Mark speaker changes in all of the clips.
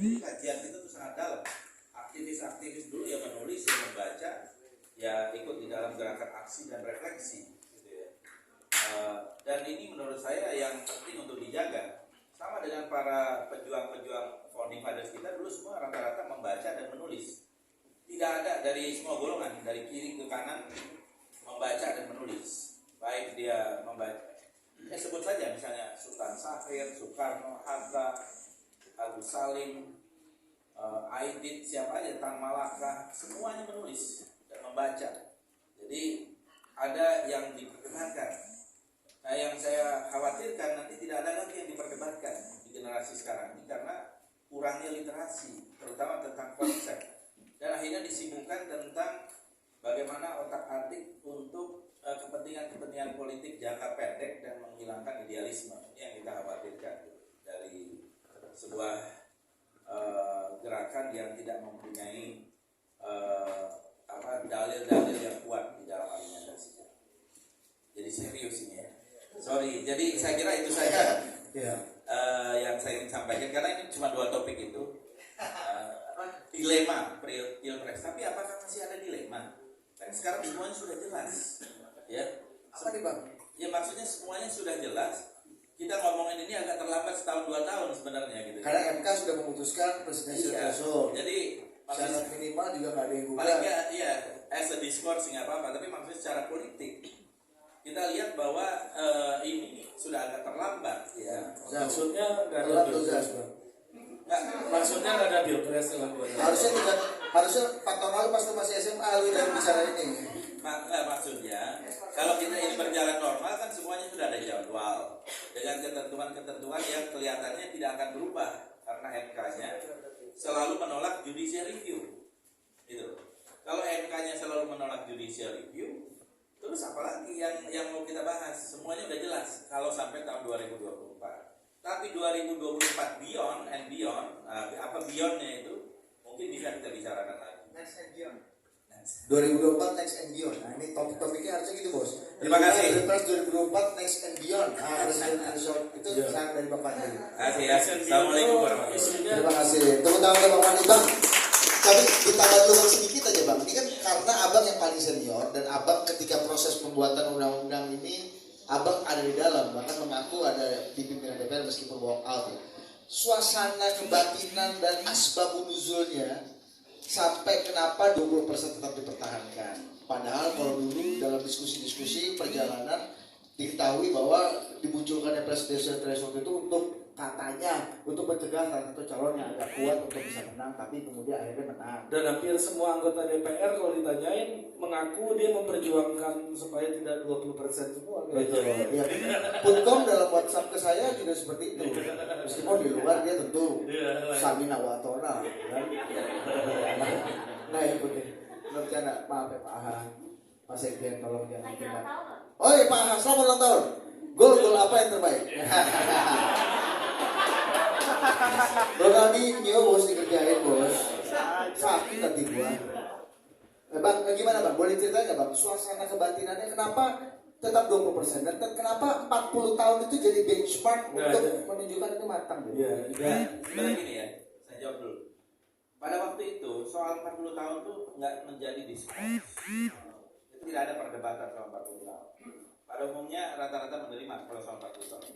Speaker 1: Jadi kajian itu tuh sangat dalam. Aktivis-aktivis dulu yang menulis, yang membaca, ya ikut di dalam gerakan aksi dan refleksi, gitu ya. Dan ini menurut saya yang penting untuk dijaga. Sama dengan para pejuang-pejuang founding fathers kita dulu semua rata-rata membaca dan menulis. Tidak ada dari semua golongan, dari kiri ke kanan, membaca dan menulis. Baik dia membaca, sebut saja misalnya Sultan Syahrir, Soekarno, Hatta, Agus Salim, Aidit, siapa aja, Tan Malaka, semuanya menulis dan membaca. Jadi ada yang diperdebatkan. Nah, yang saya khawatirkan nanti tidak ada lagi yang diperdebatkan di generasi sekarang ini karena kurangnya literasi, terutama tentang konsep. Dan akhirnya disibukkan tentang bagaimana otak-atik untuk kepentingan-kepentingan politik jangka pendek dan menghilangkan idealisme. Ini yang kita khawatirkan dari sebuah gerakan yang tidak mempunyai dalil-dalil yang kuat di dalam argumentasinya. Jadi serius ini ya. Sorry, jadi saya kira itu saja yang saya ingin sampaikan karena ini cuma 2 topik itu. Dilema pilpres, tapi apakah masih ada dilema? Kan sekarang semuanya sudah jelas, ya.
Speaker 2: Apa nih Bang?
Speaker 1: Ya maksudnya semuanya sudah jelas. Kita ngomongin ini agak terlambat setahun 2 tahun sebenarnya gitu.
Speaker 2: Karena MK sudah memutuskan presidensial threshold.
Speaker 1: Jadi
Speaker 2: syarat minimal juga nggak ada yang gugat.
Speaker 1: Paling nggak, iya, as a discourse nggak apa-apa. Tapi maksudnya secara politik kita lihat bahwa ini sudah agak terlambat, ya.
Speaker 3: Maksudnya nggak ada pilpres, Bang. Maksudnya nggak ada pilpres setelah 2 tahun.
Speaker 2: Harusnya 4 tahun lalu pas lu masih SMA lu udah bicara ini.
Speaker 1: Maksudnya kalau kita ini berjalan normal kan semuanya sudah ada jadwal dengan ketentuan-ketentuan yang kelihatannya tidak akan berubah karena MK-nya selalu menolak judicial review. Gitu. Kalau MK-nya selalu menolak judicial review, terus apalagi yang mau kita bahas? Semuanya udah jelas kalau sampai tahun 2024. Tapi 2024 beyond and beyond, apa beyondnya itu mungkin bisa kita bicarakan lagi.
Speaker 2: Next and beyond. 2024 next and beyond. Nah ini topiknya harusnya gitu bos.
Speaker 1: Terima kasih.
Speaker 2: Pilpres 2024 next and beyond. Presidential itu saran dari Bapak Andi.
Speaker 1: Terima kasih ya. Assalamualaikum warahmatullahi wabarakatuh.
Speaker 2: Terima kasih. Tepuk tangan untuk Bapak Andi Bang. Tapi kita dulu sedikit aja Bang. Ini kan karena Abang yang paling senior dan Abang ketika proses pembuatan undang-undang ini Abang ada di dalam, bahkan mengaku ada di pimpinan DPR meskipun walk out ya. Suasana kebatinan dan asbabun nuzulnya sampai kenapa 20% tetap dipertahankan. Padahal kalau dulu dalam diskusi-diskusi perjalanan diketahui bahwa dimunculkannya presidensial threshold itu untuk katanya untuk mencegah salah satu calon yang agak kuat untuk bisa menang, tapi kemudian akhirnya menang.
Speaker 3: Dan hampir semua anggota DPR kalau ditanyain mengaku dia memperjuangkan supaya tidak 20% semua.
Speaker 2: Betul. Ya. Putkom dalam WhatsApp ke saya juga seperti itu. Meskipun di luar dia tentu Samina Watona kan. Nah ikutin. Menurut anak maaf ya Pak Ahan, Pak Sekjen tolong jangan tidak. Oh iya Pak Ahan, selamat ulang tahun. Gol apa yang terbaik? Bro kami nyo bos dikerjain bos. Sakit hati gua. Bang, gimana Bang? Boleh cerita nggak Bang? Suasana kebatinannya kenapa tetap 20% dan kenapa 40 tahun itu jadi benchmark untuk menunjukkan itu matang?
Speaker 1: Iya. Sebenarnya gini ya, saya jawab dulu. Pada waktu itu soal 40 tahun tuh nggak menjadi diskusi. Itu tidak ada perdebatan soal 40 tahun. Pada umumnya rata-rata menerima kalau soal 40 tahun.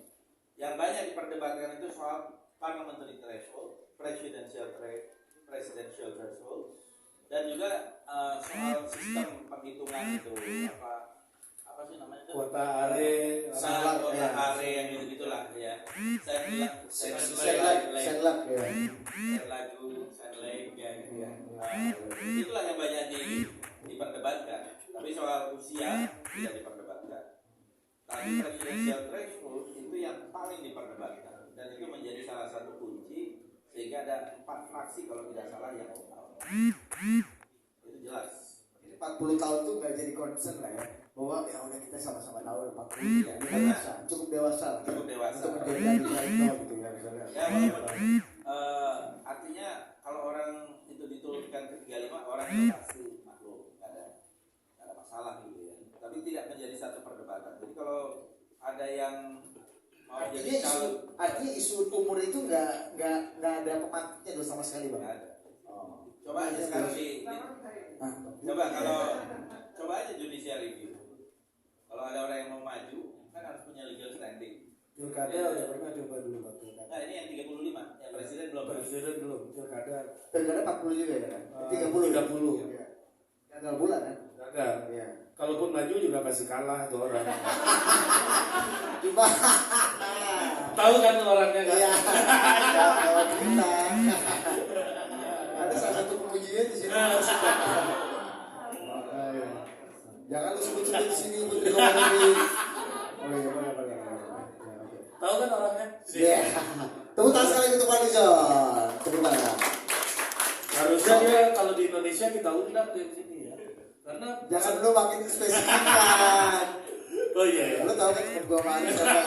Speaker 1: Yang banyak diperdebatkan itu soal parliamentary threshold, presidential threshold, dan juga soal sistem penghitungan itu apa sih namanya?
Speaker 3: Kuota are,
Speaker 1: kuota are yang gitu-gitulah ya.
Speaker 2: Senlak ya.
Speaker 1: Senleg ya gitu ya. Itulah yang banyak diperdebatkan. Tapi soal usia tidak diperdebatkan. Tapi presidential threshold itu yang paling diperdebatkan dan itu menjadi salah satu kunci sehingga ada 4 fraksi kalau tidak salah yang mau. Itu jelas.
Speaker 2: Jadi 40 tahun tuh nggak jadi concern lah ya. Bahwa ya udah kita sama-sama tahu 40 ya, dewasa, cukup dewasa lah.
Speaker 1: Cukup dewasa.
Speaker 2: Untuk menjadi desainer gitu ya misalnya.
Speaker 1: Ya, artinya kalau orang itu diturunkan ke 35 orang itu pasti maklum, nggak ada masalah gitu ya. Tapi tidak menjadi satu perdebatan. Jadi kalau ada yang mau
Speaker 2: artinya isu umur itu nggak ada pemantiknya dulu sama sekali bang.
Speaker 1: Nggak ada.
Speaker 2: Oh.
Speaker 1: Coba aja sekarang coba aja judicial review. Kalau ada orang yang mau maju kan harus punya legal standing.
Speaker 3: Pilkada udah pernah coba dulu Pak.
Speaker 1: Nah ini yang 35, yang presiden belum.
Speaker 3: Presiden belum, pilkada.
Speaker 2: Pilkada 40 juga ya kan? 30.
Speaker 3: 30.
Speaker 2: Ya. Gagal bulan kan?
Speaker 3: Gagal.
Speaker 2: Iya.
Speaker 3: Kalaupun maju juga pasti kalah tuh orang.
Speaker 2: Cuma
Speaker 3: Tahu kan orangnya kan?
Speaker 2: iya. Jawab kita. Ada salah satu pemujinya di sini. Makanya. Jangan lu sebut-sebut di sini Putri Luar Negeri. Oh iya, boleh.
Speaker 3: Tahu kan orangnya?
Speaker 2: Iya. Tepuk tangan sekali untuk Pak Nizon. Tepuk tangan.
Speaker 3: Harusnya dia kalau di Indonesia kita undang di sini ya. Karena
Speaker 2: Jangan lu makin spesifikkan.
Speaker 3: oh iya.
Speaker 2: Lu tahu kan temen gua mana siapa?